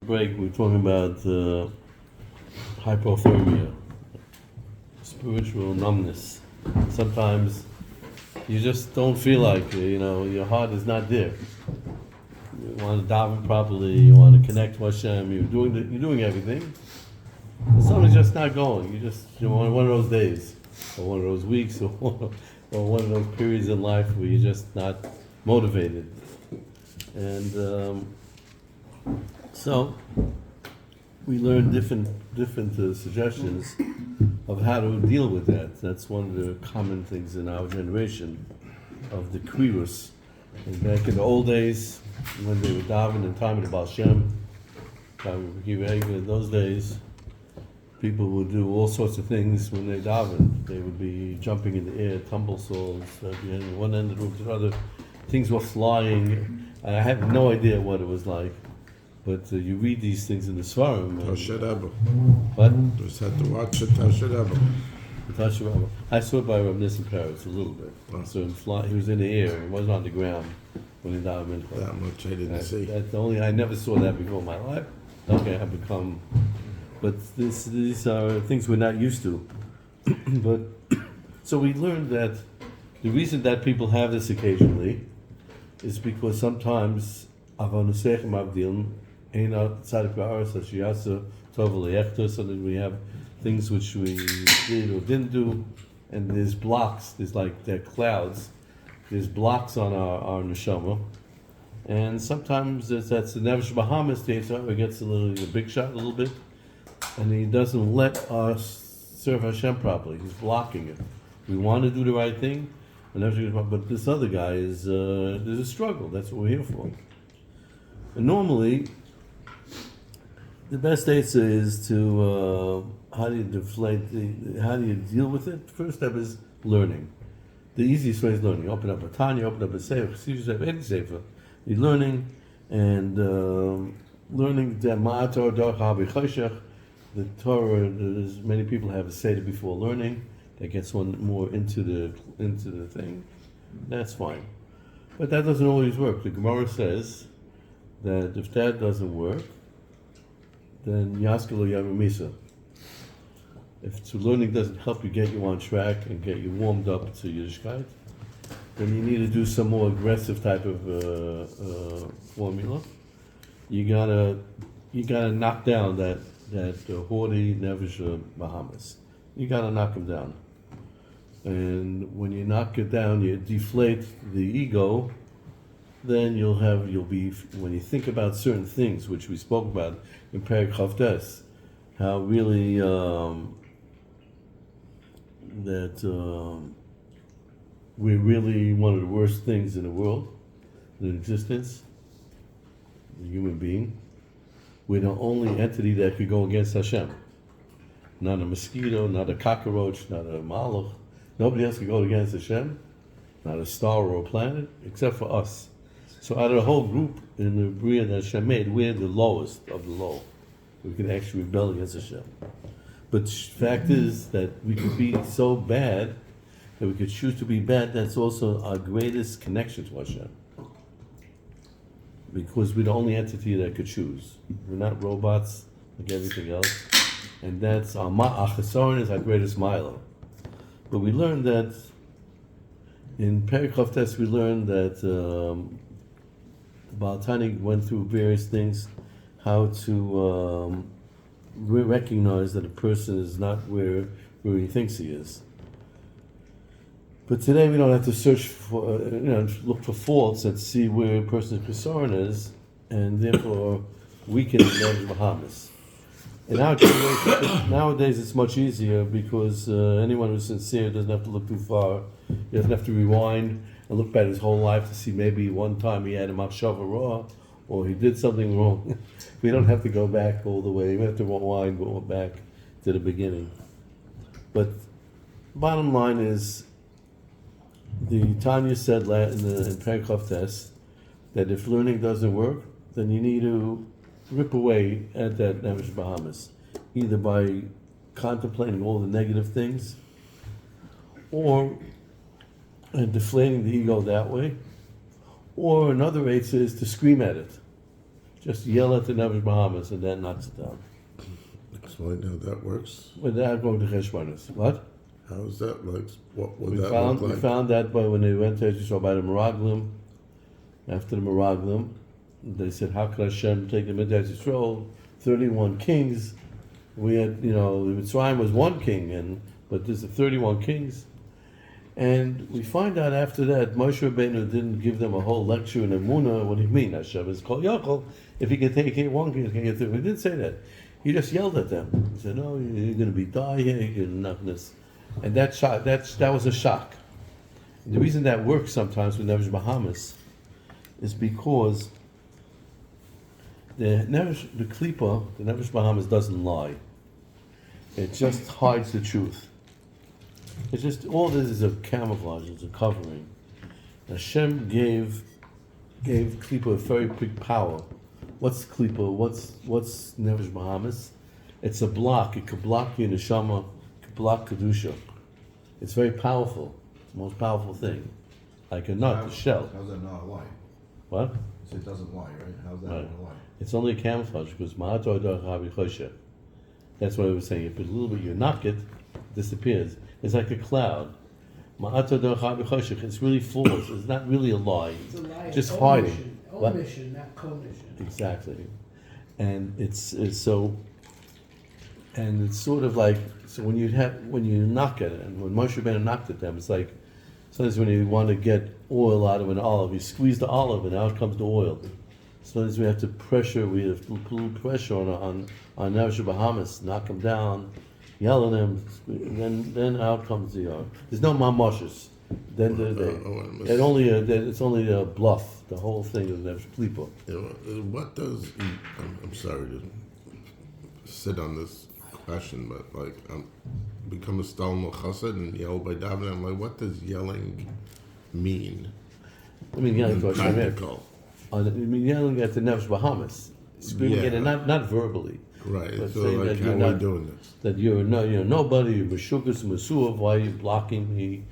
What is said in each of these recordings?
break, we're talking about hypothermia, spiritual numbness. Sometimes you just don't feel like, your heart is not there. You want to daven properly, you want to connect with Hashem, you're doing everything. But something's just not going. You're on one of those days, or one of those weeks, or one of those periods in life where you're just not motivated. And so we learned different suggestions of how to deal with that. That's one of the common things in our generation of the krius. And back in the old days, when they were davening in time of the Baal Shem, in those days, people would do all sorts of things when they davened. They would be jumping in the air, tumble souls, one end of the room to the other. Things were flying. I have no idea what it was like. But you read these things in the Svarim. What? Just had to watch it. I saw it by Rav Nissim Peretz a little bit. So he was in the air. He wasn't on the ground when he davened. That much I didn't see. That's the only. I never saw that before in my life. Okay, I've become. But these are things we're not used to. But so we learned that the reason that people have this occasionally is because sometimes avonusechem avdilm ain't outside of our so that we have things which we did or didn't do, and there's blocks. There are clouds. There's blocks on our neshama, and sometimes that's the Nefesh Bahamas. The Yitzhak gets a big shot a little bit, and he doesn't let us serve Hashem properly. He's blocking it. We want to do the right thing, but this other guy is there's a struggle. That's what we're here for. And normally, the best answer is to how do you deflate? How do you deal with it? First step is learning. The easiest way is learning. You open up a Tanya, open up a Sefer, any Sefer. You're learning and learning the Ma'ator Dorach HaBichoshech. The Torah. Many people have a Seder before learning. That gets one more into the thing. That's fine, but that doesn't always work. The Gemara says that if that doesn't work, then Yaskalo Yavamisa. If learning doesn't help you get you on track and get you warmed up to Yiddishkeit, then you need to do some more aggressive type of formula. You gotta knock down that haughty Nefesh Bahamas. You gotta knock him down. And when you knock it down, you deflate the ego. Then you'll be when you think about certain things, which we spoke about in perek Chavtes, how really we're really one of the worst things in the world, in existence, the human being. We're the only entity that could go against Hashem. Not a mosquito, not a cockroach, not a malach. Nobody else could go against Hashem, not a star or a planet, except for us. So out of the whole group in the Bria that Hashem made, we're the lowest of the low. We can actually rebel against Hashem. But the fact is that we could be so bad that we could choose to be bad. That's also our greatest connection to Hashem. Because we're the only entity that could choose. We're not robots like everything else. And that's our Achasorin is our greatest milo. But we learned that in perek Chavtes, we learned that Baal Tanya went through various things, how to recognize that a person is not where he thinks he is. But today we don't have to search for, look for faults and see where a person's Chesaron is, and therefore weaken the Nefesh Bahamas. In our generation, nowadays it's much easier because anyone who's sincere doesn't have to look too far. He doesn't have to rewind and look back his whole life to see maybe one time he had a machshava raw or he did something wrong. We don't have to go back all the way. We have to rewind, go back to the beginning. But bottom line is, the Tanya said in perek Chavtes that if learning doesn't work, then you need to rip away at that Nefesh Bahamas, either by contemplating all the negative things, or deflating the ego that way, or another answer is to scream at it. Just yell at the Nefesh Bahamas and that knocks it down. Explain how that works. Without going to Cheshbonis. What? How is that like? What would We that found, look we like? found that when they went to Israel by the Meraglim, after the Meraglim, they said, how could Hashem take them into Israel? 31 kings. We had, Mitzrayim was one king, but there's 31 kings. And we find out after that, Moshe Rabbeinu didn't give them a whole lecture in Emunah. What do you mean? Hashem is called Yochel. If he can take it, one king can get through. He didn't say that. He just yelled at them. He said, no, you're going to be die here, you're not this. And that was a shock. And the reason that works sometimes with Nefesh Bahamas is because the Klippa, the Nefesh Bahamas doesn't lie. It just hides the truth. It's just, all this is a camouflage, it's a covering. Hashem gave Klippa a very big power. What's Klippa? What's Nefesh Bahamas? It's a block. It could block your neshama, it could block Kedusha. It's very powerful. It's the most powerful thing. Like a nut, the shell. How's that not a lie? What? So it doesn't lie, right? How's that Right. not a lie? It's only a camouflage because that's what I was saying. If a little bit you knock it, it disappears. It's like a cloud. It's really false. It's not really a lie. It's a lie. Just It's hiding. omission. What? Omission, not commission. Exactly. And it's so, and it's sort of like, so when you knock at it, and when Moshe Rabbeinu knocked at them, it's like sometimes when you want to get oil out of an olive, you squeeze the olive and out comes the oil. Sometimes we have to put a little pressure on Nefesh Bahamas, knock them down, yell at them, and then out comes the yard. There's no mamoshes. Then it's only a bluff. The whole thing is Nefesh Klippa. What does? I'm sorry to sit on this question, but like become a stalmo chassid and yell by davening. I'm like, what does yelling mean? I mean, yelling to Hashem. Practical. Yelling at the Nefesh Bahamas, screaming at it, not verbally. Right. But So saying like, that how you're are not- we doing this? That you're nobody, you're Meshugas Masuv, why are you blocking me?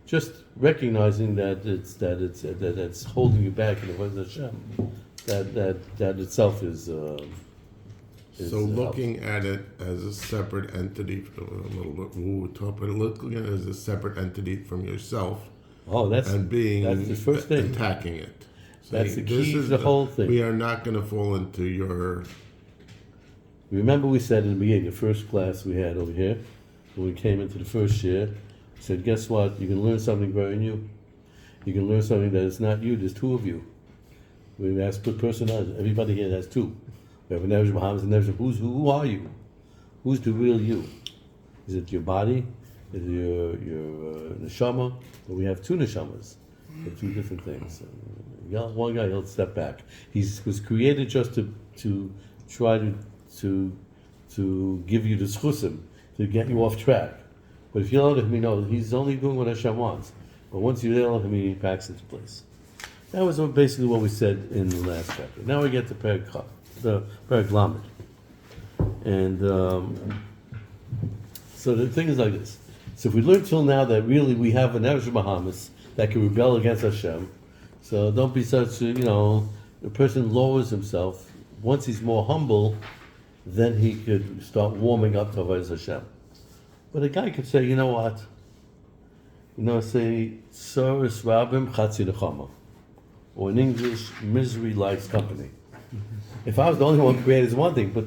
Just recognizing that it's holding you back in the way of Hashem. That itself is So looking at it as a separate entity, a little bit woo talk, but looking at it as a separate entity from yourself and being that's the first thing. attacking it. That's the Saying, key to the whole thing. We are not going to fall into your. Remember we said in the beginning, the first class we had over here, when we came into the first year, we said, guess what? You can learn something very new. You can learn something that is not you, there's two of you. We asked per personality. Everybody here has two. We have a Nefesh Bahamas and Nefesh. Who are you? Who's the real you? Is it your body? Is it your neshama? But we have two neshamas. They're two different things. One guy, he'll step back. He was created just to try to give you the schusim, to get you off track. But if you yell at him, he's only doing what Hashem wants. But once you yell at him, he packs into place. That was basically what we said in the last chapter. Now we get to perek Lamed. And so the thing is like this. So if we learned till now that really we have an Nefesh Bahamas that can rebel against Hashem, so don't be such, the person lowers himself. Once he's more humble, then he could start warming up to Hashem. But a guy could say, you know what? Say, Soros Rabim Chatzi Nechama. Or in English, misery likes company. If I was the only one created, it's one thing, but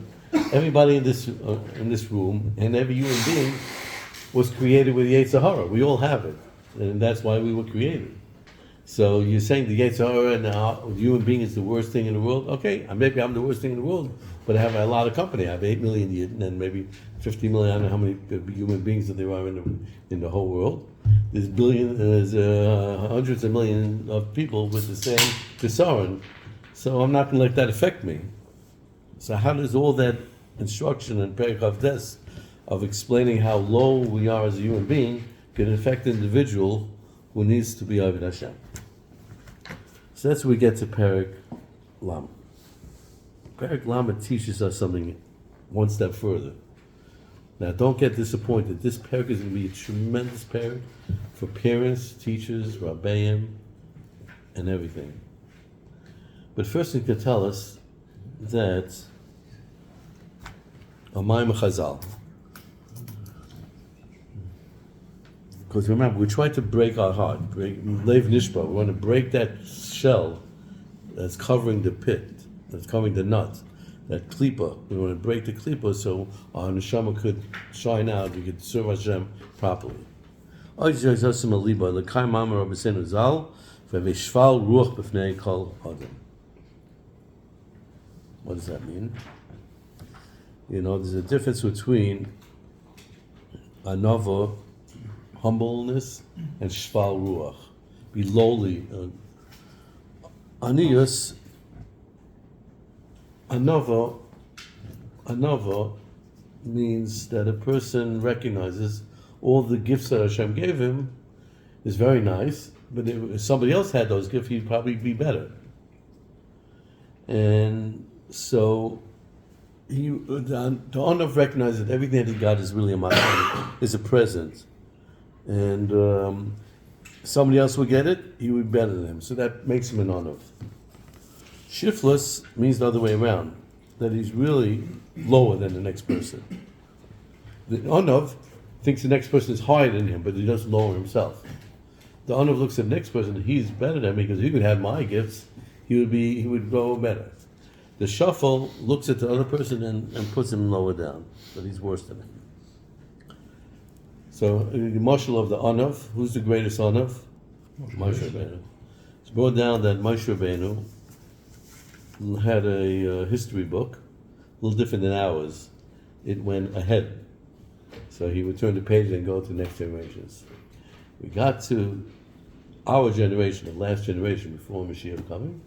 everybody in this room and every human being was created with Yetzer Hara. We all have it, and that's why we were created. So you're saying the Yetzer Hara and the human being is the worst thing in the world? Okay, maybe I'm the worst thing in the world, but I have a lot of company. I have 8 million Yidden and maybe 50 million. I don't know how many human beings that there are in the whole world. There's hundreds of millions of people with the same Tsaron. So I'm not going to let that affect me. So how does all that instruction in Perek Avdes of explaining how low we are as a human being can affect an individual who needs to be Avodah Hashem? So that's where we get to Perek Lamed. Perek Lamed teaches us something one step further. Now, don't get disappointed. This perek is going to be a tremendous perek for parents, teachers, rabbeim, and everything. But first thing to tell us, that a Maim Chazal. Because remember, we try to break our heart, break Lev Nishba. We want to break that shell that's covering the pit, that's covering the nut, that klipa. We want to break the klipa so our neshama could shine out. We could serve Hashem properly. What does that mean? You know, there's a difference between anava, humbleness, and shval ruach. Be lowly. Aniyus, anava means that a person recognizes all the gifts that Hashem gave him is very nice, but if somebody else had those gifts, he'd probably be better. And so the honor of recognizing that everything that he got is really a matana, is a present. And somebody else will get it, he would be better than him. So that makes him an honor. Shiftless means the other way around, that he's really lower than the next person. The honor thinks the next person is higher than him, but he doesn't lower himself. The honor looks at the next person, he's better than me because he could have my gifts, he would go better. The shuffle looks at the other person and puts him lower down, but he's worse than him. So the marshal of the Anav, who's the greatest Anav? Moshe Rabbeinu. It's brought down that Moshe Rabbeinu had a history book, a little different than ours. It went ahead. So he would turn the page and go to the next generations. We got to our generation, the last generation before Mashiach coming.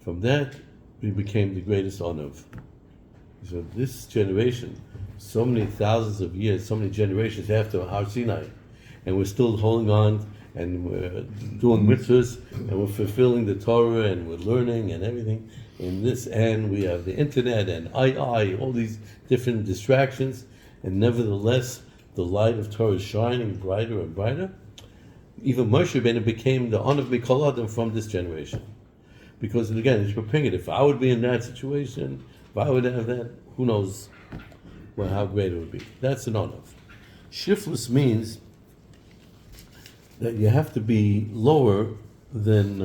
From that, we became the greatest Anav. So this generation, so many thousands of years, so many generations after Har Sinai, and we're still holding on, and we're doing mitzvahs, and we're fulfilling the Torah, and we're learning and everything. In this end, we have the internet and all these different distractions, and nevertheless, the light of Torah is shining brighter and brighter. Even Moshe Rabbeinu became the honor of Mikol Adam from this generation. Because again, it's preparing it. If I would be in that situation, if I would have that, who knows how great it would be. That's an honor. Shiftless means that you have to be lower than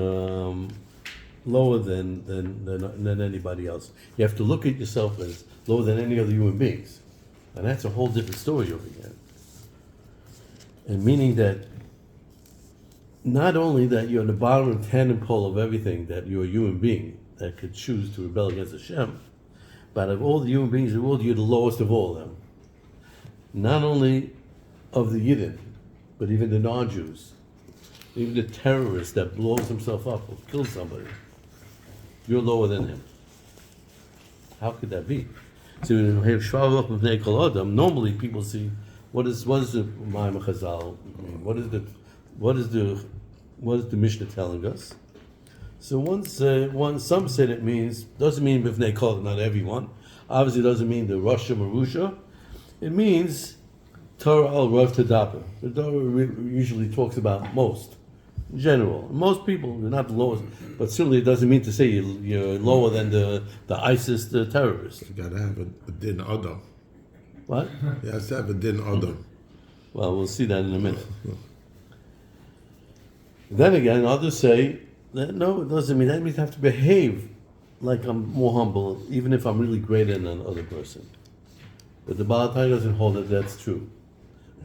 anybody else. You have to look at yourself as lower than any other human beings. And that's a whole different story over here. And meaning that not only that you're on the bottom of the tandem pole of everything, that you're a human being that could choose to rebel against Hashem, but of all the human beings in the world, you're the lowest of all of them. Not only of the Yidden, but even the non-Jews, even the terrorist that blows himself up or kills somebody, you're lower than him. How could that be? So normally people see what is the Ma'am Chazal mean? What is the Mishnah telling us? So some said it means, doesn't mean b'fnei kol, not everyone. Obviously, it doesn't mean the Rasha Marusha. It means Torah al Rav Tadaper. The Torah usually talks about most, in general. Most people, they're not the lowest, but certainly it doesn't mean to say you're lower than the ISIS, the terrorists. You gotta have a din adam. What? You have to have a din adam. Well, we'll see that in a minute. Then again, others say that no, it doesn't mean that. It means I have to behave like I'm more humble, even if I'm really greater than another person. But the Baal HaTanya doesn't hold that that's true.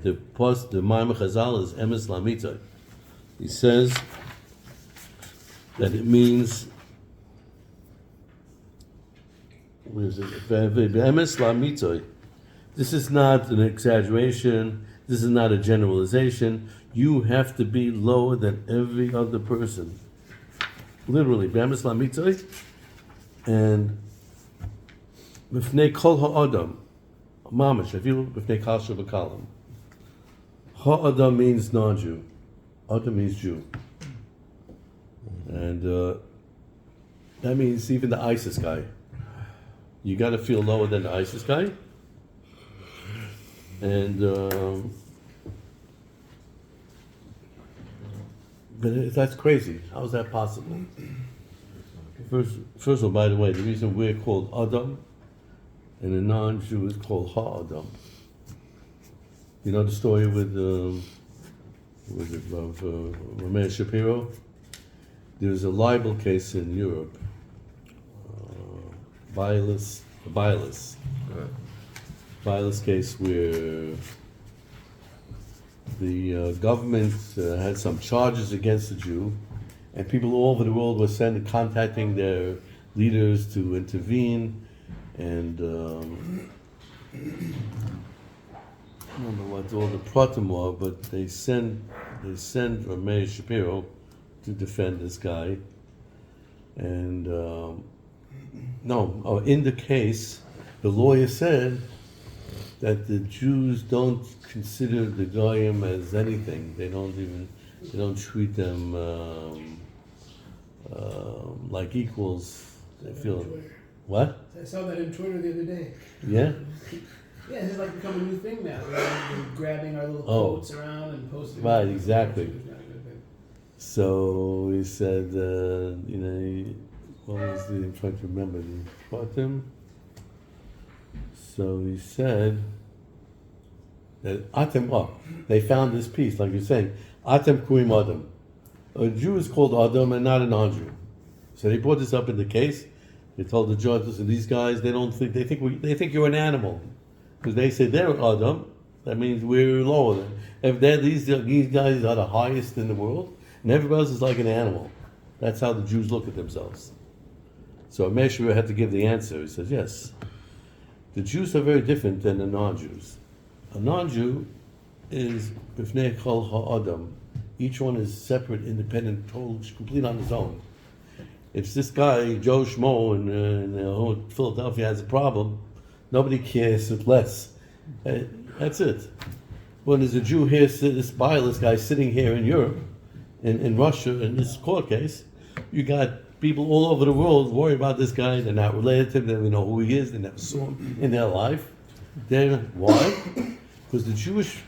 The Ma'amar Chazal is Emes Lamitzah. He says that it means, what is it? Emes Lamitzah. This is not an exaggeration. This is not a generalization. You have to be lower than every other person. Literally, B'emes Lamitzah, and B'fnei Kol Ha'adam, Mamash, if you look B'fnei Kal Shabakalam. Ha'adam means non-Jew. Adam means Jew. And that means even the ISIS guy. You got to feel lower than the ISIS guy. And but that's crazy. How is that possible? First of all, by the way, the reason we're called Adam and a non-Jew is called Ha-Adam. You know the story with Rameh Shapiro? There was a libel case in Europe, Bialis case where the government had some charges against the Jew, and people all over the world were contacting their leaders to intervene, and I don't know what all the pratim were, but they sent Rameh Shapiro to defend this guy, and in the case, the lawyer said that the Jews don't consider the Goyim as anything. They don't treat them like equals. They feel what? I saw that on Twitter the other day. Yeah. Yeah, it's like become a new thing now. We're grabbing our little quotes around and posting. Right, exactly. It's not a good thing. So he said, what was I'm trying to remember the pratim. So he said that they found this piece, like you're saying, Atem Kuim Adam. A Jew is called Adam and not a non-Jew. So they brought this up in the case. They told the judge, listen, these guys, they think you're an animal. Because they say they're Adam, that means we're lower than. If these guys are the highest in the world, and everybody else is like an animal. That's how the Jews look at themselves. So Meshua had to give the answer. He says, yes. The Jews are very different than the non-Jews. A non-Jew is b'fnei kol ha'adam. Each one is separate, independent, total, complete on his own. If this guy, Joe Schmo in Philadelphia has a problem, nobody cares less. That's it. When there's a Jew here, this Bialis guy sitting here in Europe, in Russia, in this court case, you got people all over the world worry about this guy. They're not related to him. They don't know who he is. They never saw him in their life. Why? Because the Jewish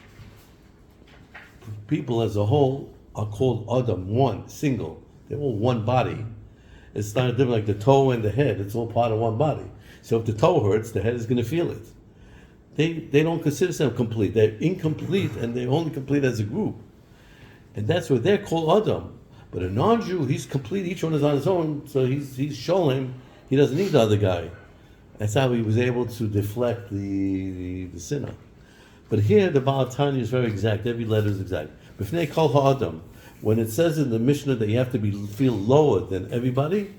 people as a whole are called Adam, one, single. They're all one body. It's not different like the toe and the head. It's all part of one body. So if the toe hurts, the head is going to feel it. They don't consider themselves complete. They're incomplete, and they're only complete as a group. And that's what they're called Adam. But a non-Jew, he's complete. Each one is on his own. So he's Sholem. He doesn't need the other guy. That's how he was able to deflect the sinner. But here the Baal Tanya is very exact. Every letter is exact. B'fnei kol ha'adam. When it says in the Mishnah that you have to feel lower than everybody,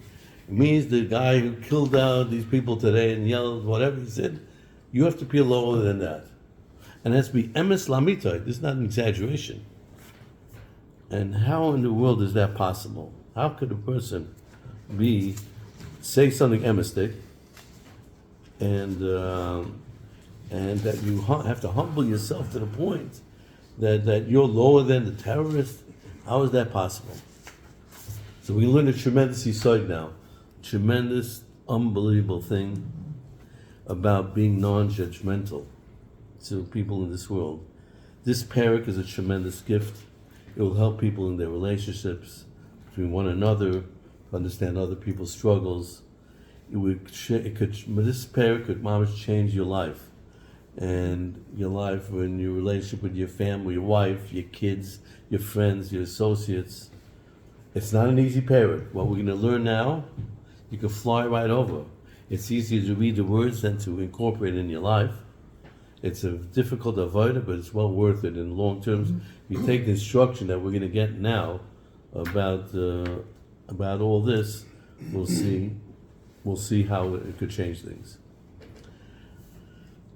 it means the guy who killed out these people today and yelled whatever he said, you have to feel lower than that. And it has to be emes lamita. This is not an exaggeration. And how in the world is that possible? How could a person say something emistic and that you have to humble yourself to the point that you're lower than the terrorist? How is that possible? So we learn a tremendous insight now, tremendous, unbelievable thing about being non-judgmental to people in this world. This perek is a tremendous gift. It will help people in their relationships between one another, understand other people's struggles. This perek could mamish change your life, and your life in your relationship with your family, your wife, your kids, your friends, your associates. It's not an easy perek. What we're going to learn now, you can fly right over. It's easier to read the words than to incorporate it in your life. It's a difficult avoider, but it's well worth it in long terms. You take the instruction that we're going to get now about all this. We'll see how it could change things.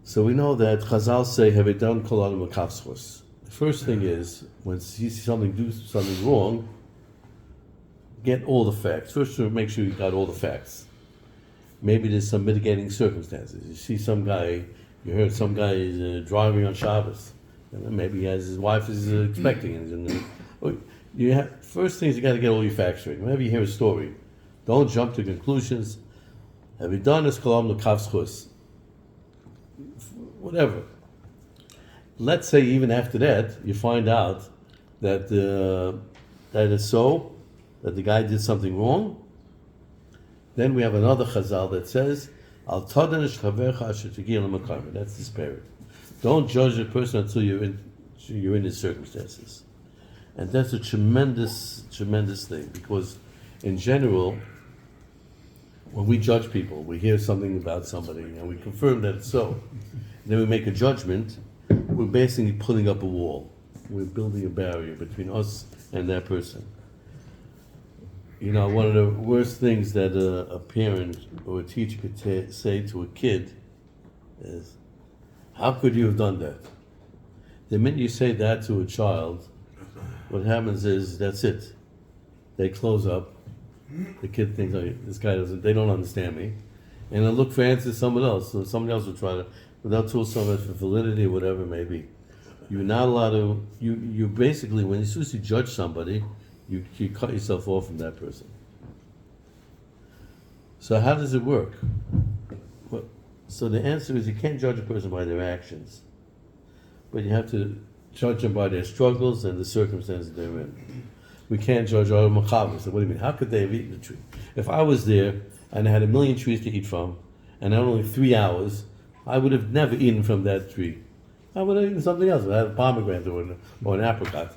So we know that Chazal say, "Have it done kol adam l'kavschos." The first thing is when you see something do something wrong, get all the facts. First, make sure you got all the facts. Maybe there's some mitigating circumstances. You see you heard some guy is driving on Shabbos. Maybe his wife is expecting him. First things you got to get all your facts straight. Whenever you hear a story, don't jump to conclusions. Have you done this kolam l'kavschos? Whatever. Let's say even after that, you find out that it's so, that the guy did something wrong. Then we have another chazal that says, Al tadanish chavercha asher tegiel l'makarma. That's the spirit. Don't judge a person until you're in his circumstances. And that's a tremendous, tremendous thing, because in general, when we judge people, we hear something about somebody and we confirm that it's so. Then we make a judgment, we're basically putting up a wall. We're building a barrier between us and that person. You know, one of the worst things that a parent or a teacher could say to a kid is, how could you have done that? The minute you say that to a child, what happens is, that's it. They close up. The kid thinks, oh, this guy doesn't, they don't understand me. And they'll look for answers somewhere else. So somebody else will try to, without tool somebody for validity or whatever it may be. You're not allowed to, you basically, when as soon as you judge somebody, you cut yourself off from that person. So how does it work? Well, so the answer is, you can't judge a person by their actions, but you have to judge them by their struggles and the circumstances they're in. We can't judge our machaber. So what do you mean? How could they have eaten the tree? If I was there and I had 1 million trees to eat from, and I had only 3 hours, I would have never eaten from that tree. I would have eaten something else. I had a pomegranate or an apricot.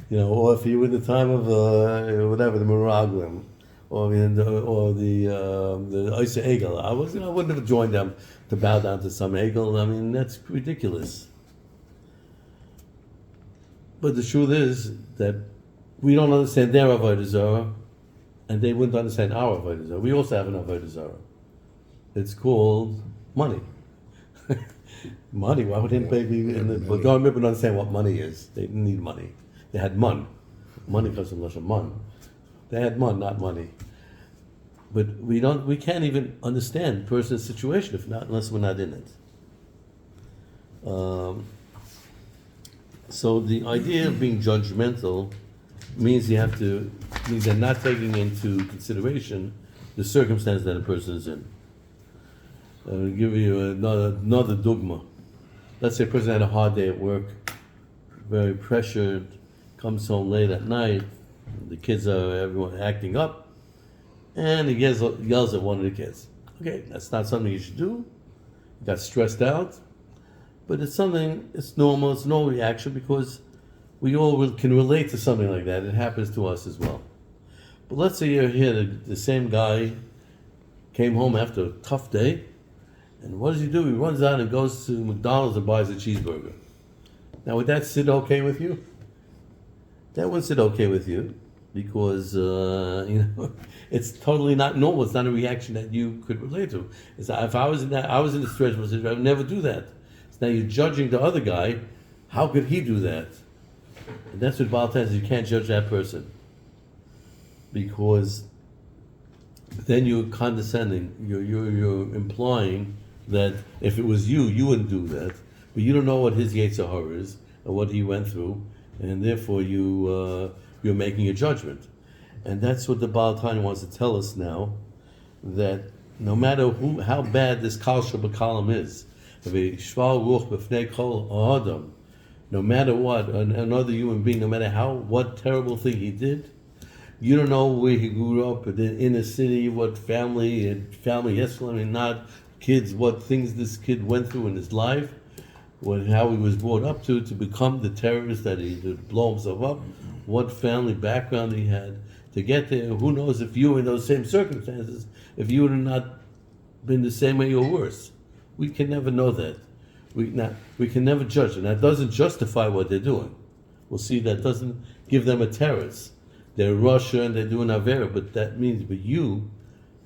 You know, or if you were in the time of whatever, the Meraglim, or the Isa Egel, I wouldn't have joined them to bow down to some Egel. I mean, that's ridiculous. But the truth is that we don't understand their Avodah Zarah, and they wouldn't understand our Avodah Zarah. We also have an Avodah Zarah. It's called money. Money, why would anybody but don't remember understand what money is. They didn't need money. They had mun. Money comes from Lashon mun. They had mun, not money. But we can't even understand a person's situation unless we're not in it. So the idea of being judgmental means they're not taking into consideration the circumstance that a person is in. I'll give you another dogma. Let's say a person had a hard day at work, very pressured, comes home late at night, the kids are everyone acting up, and he yells at one of the kids. Okay, that's not something you should do. He got stressed out, but it's normal, it's no reaction, because we all can relate to something like that. It happens to us as well. But let's say you're here, the same guy came home after a tough day, and what does he do? He runs out and goes to McDonald's and buys a cheeseburger. Now, would that sit okay with you? That wouldn't sit okay with you, because it's totally not normal. It's not a reaction that you could relate to. If I was in a stressful situation, I would never do that. So now you're judging the other guy. How could he do that? And that's what Baal says. You can't judge that person, because then you're condescending. You're implying that if it was you, you wouldn't do that. But you don't know what his Yetzer Hara is or what he went through, and therefore you're making a judgment. And that's what the Baal Tanya wants to tell us now, that no matter how bad this Kal Shabakalam is, no matter what, another human being, no matter what terrible thing he did, you don't know where he grew up, in a city, what family, yes, I mean, not kids, what things this kid went through in his life, how he was brought up to become the terrorist that he did, blow himself up, what family background he had to get there. Who knows if you were in those same circumstances, if you would have not been the same way or worse. We can never know that. We can never judge, and that doesn't justify what they're doing. We'll see, that doesn't give them a terrorist. They're Russia and they're doing Avera, but you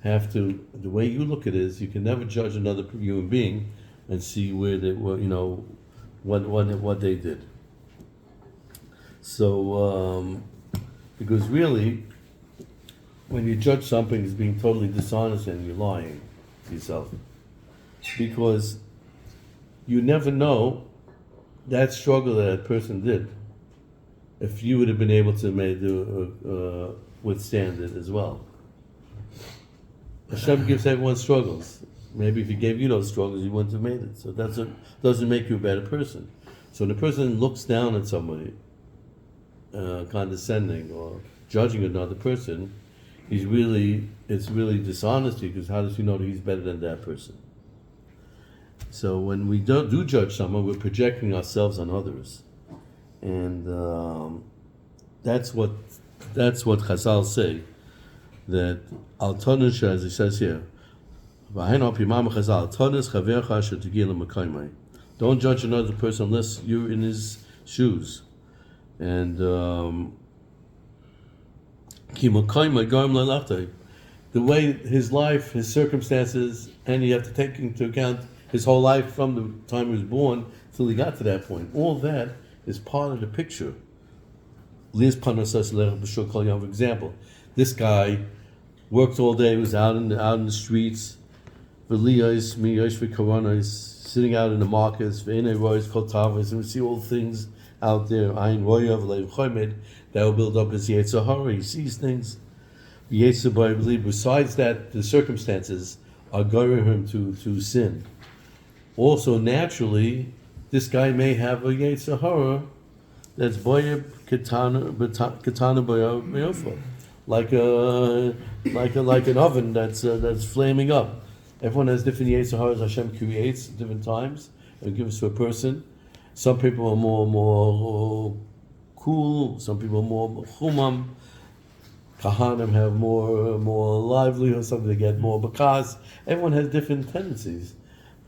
have to, the way you look at it is, you can never judge another human being and see where they were, what they did. So, because really, when you judge something as being totally dishonest, and you're lying to yourself, because you never know that struggle that person did, if you would have been able to withstand it as well. Hashem gives everyone struggles. Maybe if he gave you those struggles, you wouldn't have made it. So that doesn't make you a better person. So when a person looks down at somebody, condescending or judging another person, it's really dishonesty, because how does he know that he's better than that person? So when we do judge someone, we're projecting ourselves on others, and that's what Chazal say, that al tonish, as he says here, don't judge another person unless you're in his shoes, and the way his life, his circumstances, and you have to take into account his whole life from the time he was born till he got to that point. All that is part of the picture. For example, this guy worked all day, was out in the streets, sitting out in the markets, and we see all things out there. That will build up his Yetzer Hara. He sees things. Besides that, the circumstances are going him to sin. Also, naturally, this guy may have a Yetzer Hara that's boyeb katana boyofa, like an oven that's flaming up. Everyone has different Yetzer Haras Hashem creates at different times and gives to a person. Some people are more cool. Some people are more chumam. Kahanim have more livelihood. Some they get more because everyone has different tendencies.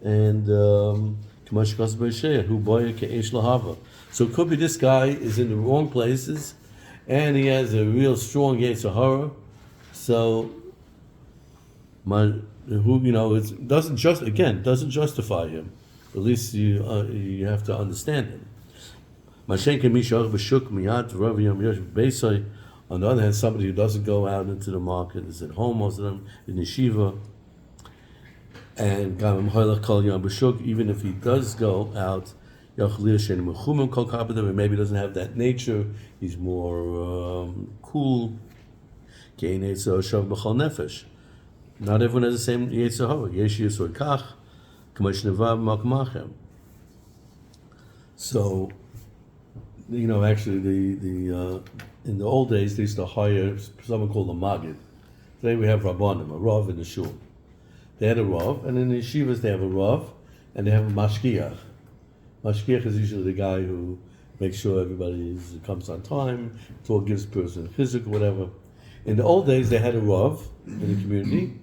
And so it could be this guy is in the wrong places, and he has a real strong Yetzer Hara. So it doesn't justify him. At least you have to understand him. On the other hand, somebody who doesn't go out into the market, is at home most of them, in yeshiva, and even if he does go out, maybe doesn't have that nature, he's more cool. Not everyone has the same Yetzer Hara. So, actually, the in the old days they used to hire someone called a Magid. Today we have Rabbanim, a Rav in the shul. They had a Rav, and in the yeshivas they have a Rav, and they have a Mashgiach. Mashgiach is usually the guy who makes sure everybody comes on time, gives a person chizuk or whatever. In the old days they had a Rav in the community,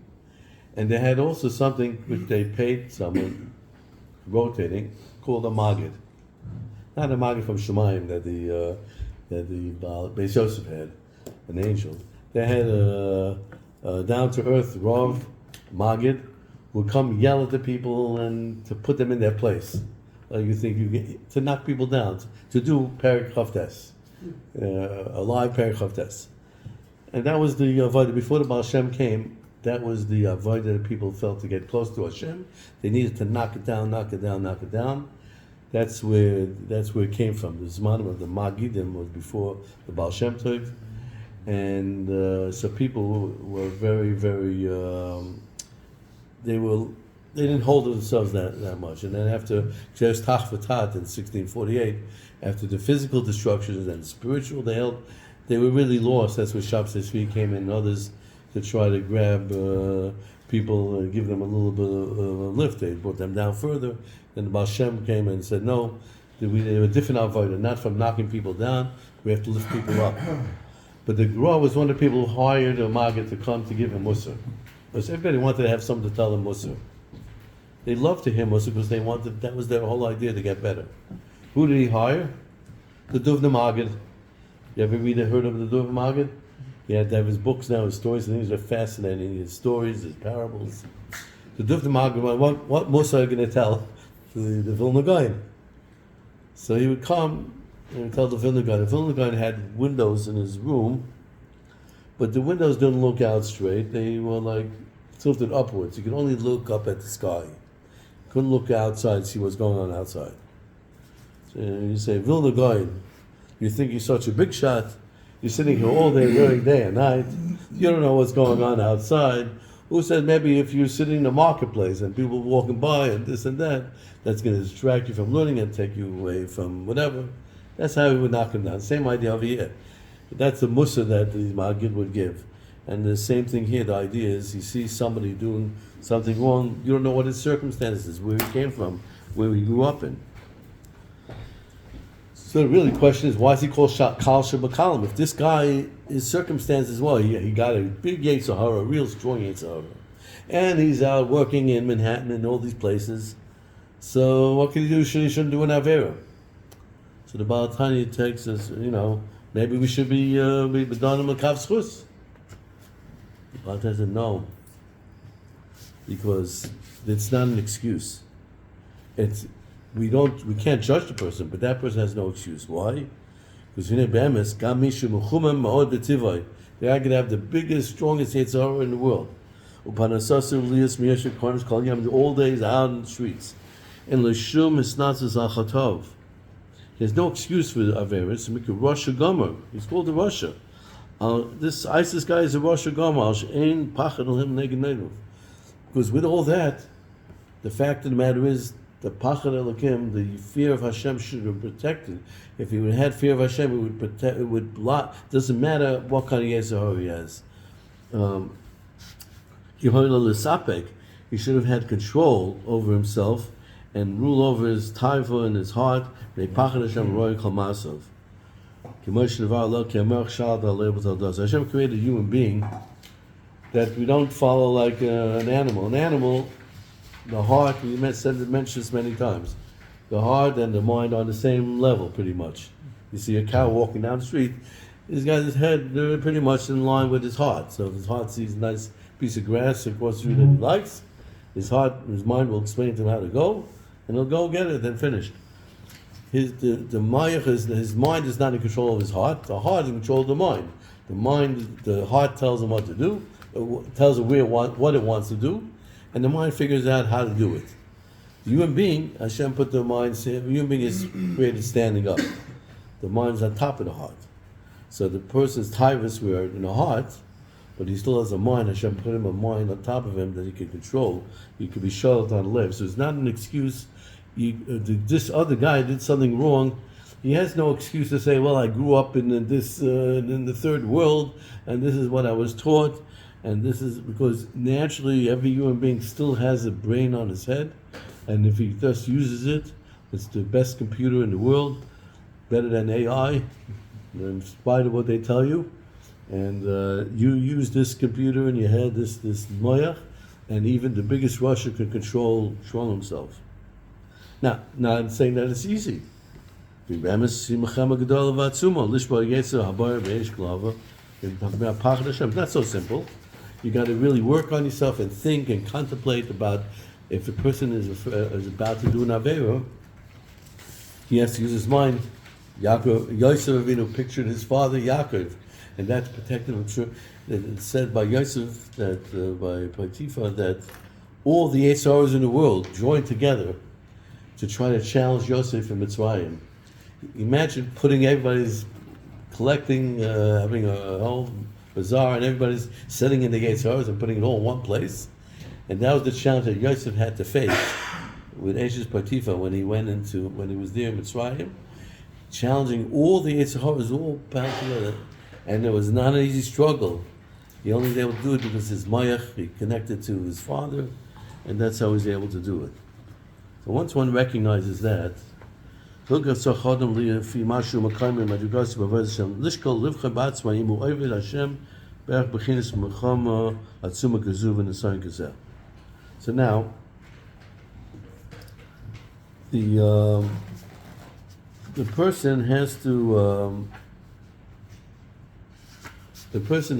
and they had also something which they paid someone rotating called a Magid. Not a Magid from Shemayim that the Beis Yosef had, an angel. They had a down-to-earth Rav Magid would come yell at the people and to put them in their place. Like you think to knock people down, to do perek chavtes, a live perek chavtes. And that was the avodah. Before the Baal Shem came, that was the avodah that people felt to get close to Hashem. They needed to knock it down. That's where it came from. The Zman of the Magidim was before the Baal Shem Tov, and so people were very, very. They didn't hold themselves that much. And then after Kshes Tach V'Tat in 1648, after the physical destructions and spiritual, they were really lost. That's where Shabbos Tzvi came in and others to try to grab people and give them a little bit of a lift. They brought them down further. Then the Baal Shem came in and said, no, they were different avodah, not from knocking people down, we have to lift people up. But the Gra was one of the people who hired a Maggid to come to give him Musar. Because everybody wanted to have something to tell them Musar. They loved to hear Musar because that was their whole idea to get better. Who did he hire? The Duvna Maggid. You ever heard of the Duvna Maggid? He had to have his books now, his stories and things are fascinating. His stories, his parables. The Duvna Maggid, what Musar are you going to tell the Vilna Gaon? So he would come and he'd tell the Vilna Gaon. The Vilna Gaon had windows in his room, but the windows didn't look out straight. They were like tilted upwards. You could only look up at the sky. Couldn't look outside and see what's going on outside. So you say, Vilna Gaon, you think you're such a big shot. You're sitting here all day, during day and night. You don't know what's going on outside. Who said maybe if you're sitting in the marketplace and people walking by and this and that, that's going to distract you from learning and take you away from whatever. That's how we would knock him down. Same idea over here. That's the mussar that the Maggid would give. And the same thing here, the idea is you see somebody doing something wrong, you don't know what his circumstances, where he came from, where he grew up in. So the really question is, why is he called Kal Shabakalim? If this guy, his circumstances, well, he got a big Yetzer Hara, a real strong Yetzer Hara. And he's out working in Manhattan and all these places. So what can he do? He shouldn't do an Avera. So the Baal Tanya takes us, maybe we should be B'danim L'Kav Schus. The Baal Tanya said no. Because it's not an excuse. We can't judge the person, but that person has no excuse. Why? Because the guy could have the biggest, strongest Yetzer Hara in the world. All days out in the streets. And there's no excuse for Averis. Make a Rasha Gomer. He's called a Rasha. This ISIS guy is a Rasha Gomer. Because with all that, the fact of the matter is, the Pachad Elokim, the fear of Hashem should have protected. If he would have had fear of Hashem, it would protect. It would block. Doesn't matter what kind of Yetzer Hara he has. He should have had control over himself and rule over his taiva and his heart. Hashem created a human being that we don't follow like an animal. An animal, the heart, we mentioned this many times, the heart and the mind are on the same level pretty much. You see a cow walking down the street, he's got his head pretty much in line with his heart. So if his heart sees a nice piece of grass across the street that he likes, his mind will explain to him how to go, and he'll go get it, then finished. His mind is not in control of his heart. The heart is in control of the mind. The heart tells him what to do, tells him what it wants to do, and the mind figures out how to do it. The human being, Hashem put the mind, the human being is created standing up. The mind's on top of the heart. So the person's taivas were in the heart, but he still has a mind. Hashem put him a mind on top of him that he can control. He could be shuttled on the left. So it's not an excuse. This other guy did something wrong. He has no excuse to say, well, I grew up in the third world, and this is what I was taught. And this is because naturally every human being still has a brain on his head, and if he just uses it, it's the best computer in the world, better than AI, in spite of what they tell you. And you use this computer in your head, this moyach, and even the biggest Russia could control himself. Now, I'm saying that it's easy. It's not so simple. You got to really work on yourself and think and contemplate about if a person is about to do an avera, he has to use his mind. Yosef Avinu pictured his father Yaakov, and that's protected him. It's said by Yosef that by Potiphar that all the Yetzer Haras in the world joined together to try to challenge Yosef from Mitzrayim. Imagine putting everybody's collecting, having a whole bazaar, and everybody's sitting in the Yetzer Haras and putting it all in one place. And that was the challenge that Yosef had to face with Eshes Potiphar when he was there in Mitzrayim, challenging all the Yetzer Haras all bound together. And it was not an easy struggle. He only was able to do it because his mayach, he connected to his father, and that's how he was able to do it. So once one recognizes that, so now, the person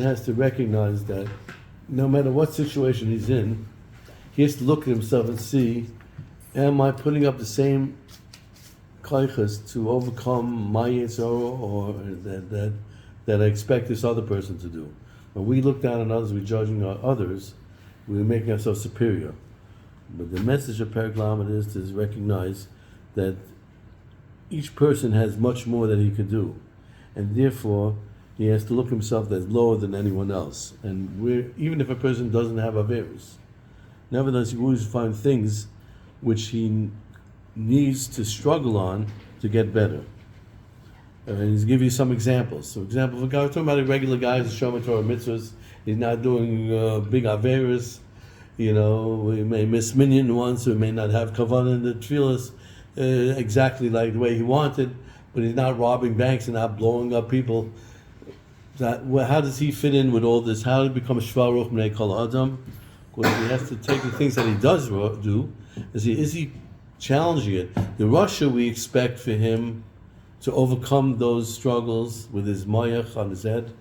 has to recognize that no matter what situation he's in, he has to look at himself and see, am I putting up the same koiches to overcome my Yetzer Hara or that I expect this other person to do? When we look down on others, we're judging others, we're making ourselves superior. But the message of Perek Lamed is to recognize that each person has much more that he could do, and therefore he has to look at himself as lower than anyone else. And even if a person doesn't have averos, nevertheless, you always find things which he needs to struggle on to get better. And he's give you some examples. So, example, we're talking about a regular guy who's showing Torah mitzvahs, He's not doing big averas. You know, we may miss minyan once, we may not have kavanah in the tefillas exactly like the way he wanted, but he's not robbing banks and not blowing up people. How does he fit in with all this? How did he become Shvar Ruch B'nei Kol Adam? Because he has to take the things that he does do. Is he challenging it? The Russia, we expect for him to overcome those struggles with his mayach on his head,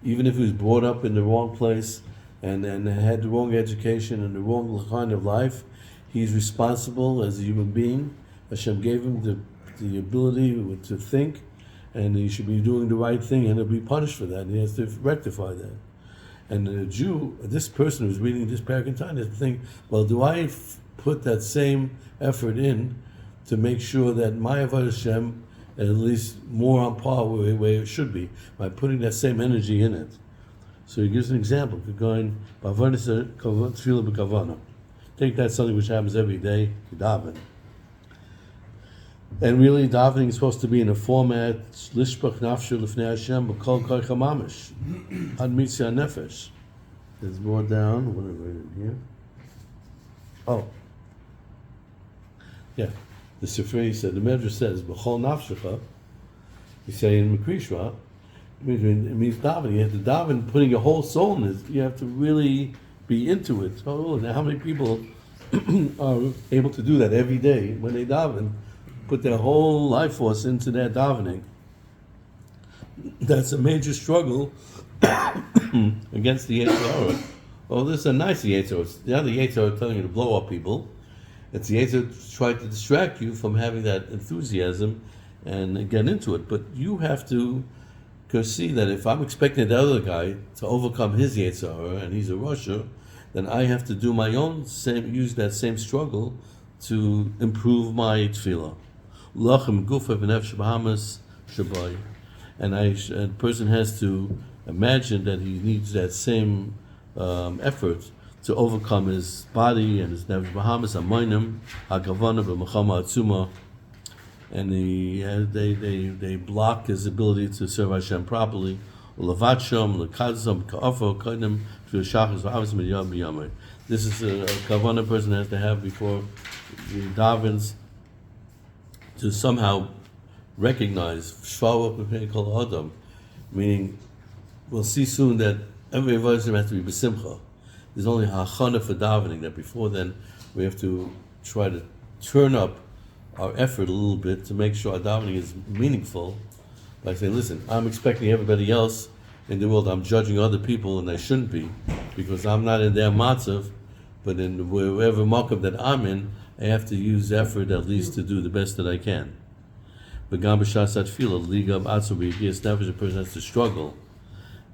even if he was brought up in the wrong place and had the wrong education and the wrong kind of life. He's responsible as a human being. Hashem gave him the ability to think, and he should be doing the right thing, and he'll be punished for that. And he has to rectify that. And the Jew, this person who's reading this perek in Tanya, has to think, well, do I put that same effort in to make sure that my avodah Hashem is at least more on par with where it should be, by putting that same energy in it? So he gives an example. Going, take that something which happens every day, daven. And really, davening is supposed to be in a format, lishpach nafshu l'fnei Hashem b'kol koich hamamish, ad mitzvah nefesh. There's more down. What did I write in here? Oh, yeah. The Sifrei said, the Medrash says, b'chol nafshecha, you say in Mekrishra, it means davening. You have to daven, putting your whole soul in it. You have to really be into it. Oh, now how many people are able to do that every day when they daven? Put their whole life force into their davening. That's a major struggle against the Yetzer Hara. Oh, this is a nice Yetzer Hara. The other Yetzer Hara telling you to blow up people. It's the Yetzer Hara to try to distract you from having that enthusiasm and get into it. But you have to see that if I'm expecting the other guy to overcome his Yetzer Hara and he's a Russia, then I have to do my own use that same struggle to improve my tefillah. And a person has to imagine that he needs that same effort to overcome his body and his nefesh bahamas, amoinim, hakavana b'machama atzuma, and they block his ability to serve Hashem properly. This is a kavana person has to have before he davens, to somehow recognize Shvar Ruch B'nei Kol Adam, meaning we'll see soon that every avodah has to be b'simcha. There's only hachana for davening, that before then we have to try to turn up our effort a little bit to make sure our davening is meaningful by saying, listen, I'm expecting everybody else in the world, I'm judging other people and I shouldn't be, because I'm not in their matzav, but in wherever makom that I'm in, I have to use effort at least to do the best that I can. But gam b'shas atfila, ligam atzu b'yigias nefesh, a person has to struggle.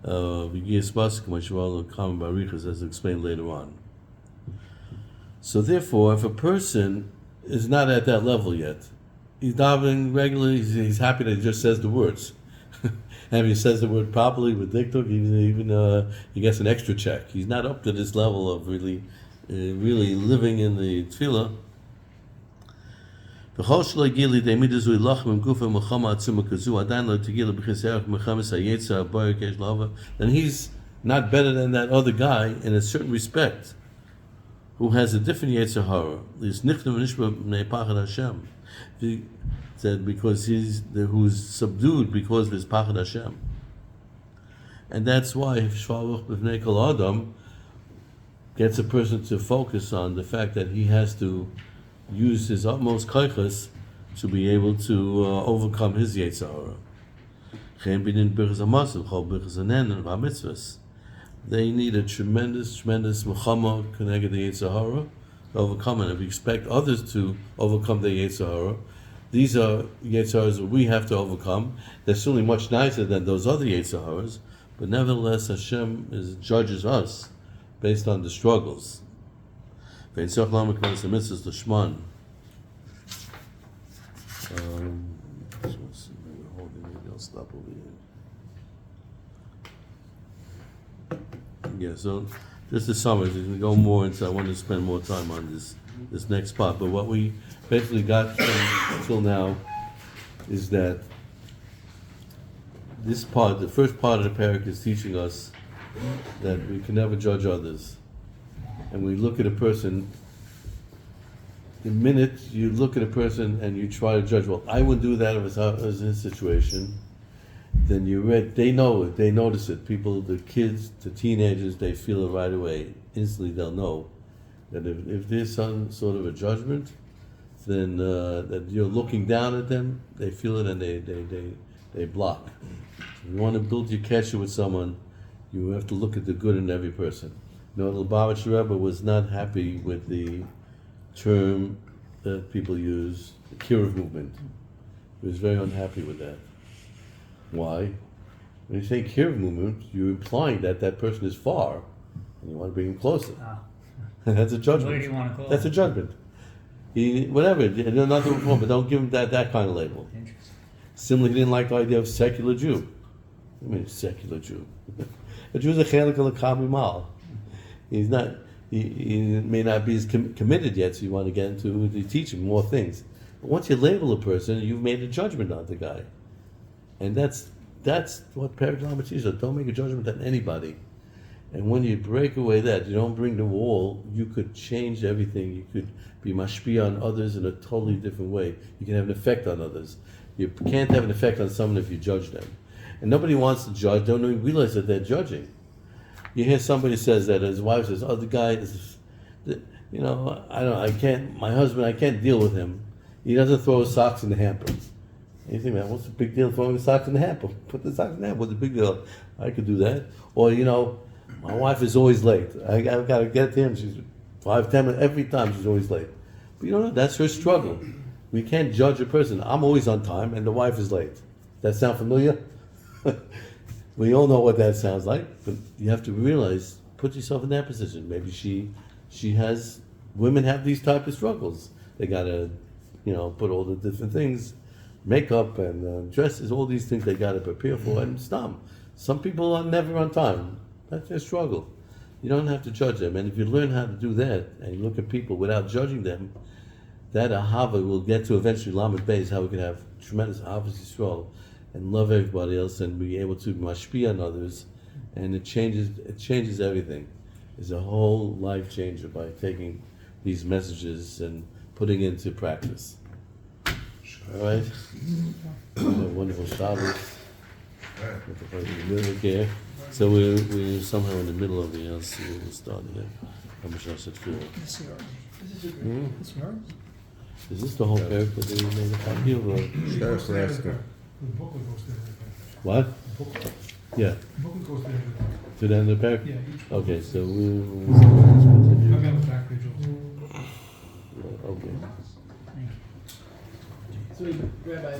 B'yigias basik, m'shaval kam barichas, as explained later on. So therefore, if a person is not at that level yet, he's davening regularly, he's happy that he just says the words. And if he says the word properly with diktuk, even he gets an extra check. He's not up to this level of really living in the tefillah. Then he's not better than that other guy in a certain respect, who has a different Yetzer Hara. He said because who's subdued because of his pachad Hashem, and that's why Shvar Ruch B'nei Kol Adam gets a person to focus on the fact that he has to use his utmost koiches to be able to overcome his Yetzer Hara. They need a tremendous mechama connected to the Yetzer Hara to overcome it. If we expect others to overcome the Yetzer Hara, these are Yetzer Haras that we have to overcome. They're certainly much nicer than those other Yetzer Haras, but nevertheless Hashem judges us based on the struggles. Maybe I'll stop over here. Yeah, so just to summarize, we can go more into, I want to spend more time on this next part, but what we basically got until now is that this part, the first part of the perek, is teaching us that we can never judge others. And we look at a person, the minute you look at a person and you try to judge, well, I wouldn't do that if it was his situation, then they know it, they notice it. People, the kids, the teenagers, they feel it right away. Instantly they'll know that if there's some sort of a judgment, then that you're looking down at them, they feel it and they block. If you want to build your kesher with someone, you have to look at the good in every person. The Lubavitcher Rebbe was not happy with the term that people use, the Kiruv movement. He was very unhappy with that. Why? When you say Kiruv movement, you're implying that that person is far, and you want to bring him closer. That's a judgment. What do you want to call That's a it? judgment. Whatever, they're not doing wrong, but don't give him that kind of label. Interesting. Similarly, he didn't like the idea of secular Jew. I mean, secular Jew. A Jew is a chelik al-kamimal. He's not. He may not be as committed yet, so you want to get into to teach him more things. But once you label a person, you've made a judgment on the guy, and that's what perek lamed teaches us. Don't make a judgment on anybody. And when you break away that, you don't bring the wall. You could change everything. You could be mashpia on others in a totally different way. You can have an effect on others. You can't have an effect on someone if you judge them. And nobody wants to judge. Don't even realize that they're judging. You hear somebody says that his wife says, "Oh, the guy is, I can't. My husband, I can't deal with him. He doesn't throw his socks in the hamper." And you think, man, what's the big deal throwing the socks in the hamper? Put the socks in the hamper. What's the big deal? I could do that. Or my wife is always late. I've got to get to him. She's 5-10 minutes every time. She's always late. But that's her struggle. We can't judge a person. I'm always on time, and the wife is late. That sound familiar? We all know what that sounds like, but you have to realize, put yourself in that position. Maybe women have these type of struggles. They gotta, put all the different things, makeup and dresses, all these things they gotta prepare for, and some people are never on time. That's their struggle. You don't have to judge them, and if you learn how to do that, and you look at people without judging them, that ahava will get to eventually Lamed Beis, how we can have tremendous ahavas Yisrael, and love everybody else and be able to mashpia on others, and it changes everything. It's a whole life changer by taking these messages and putting it into practice. All right? We have a wonderful Shabbos. With the person in the middle here. So we're somehow in the middle of the else. We'll start again. How much else it feel? This is yours. Hmm? This is yours? Is this the whole perek that they made a copy of? Sheriff's Alaska. The booklet goes to What? the booklet. Yeah. The booklet goes to the To the end of the perek? yeah, each Okay, so we'll I'm continue. on the back page also. Okay. Thank you. So, Rabbi,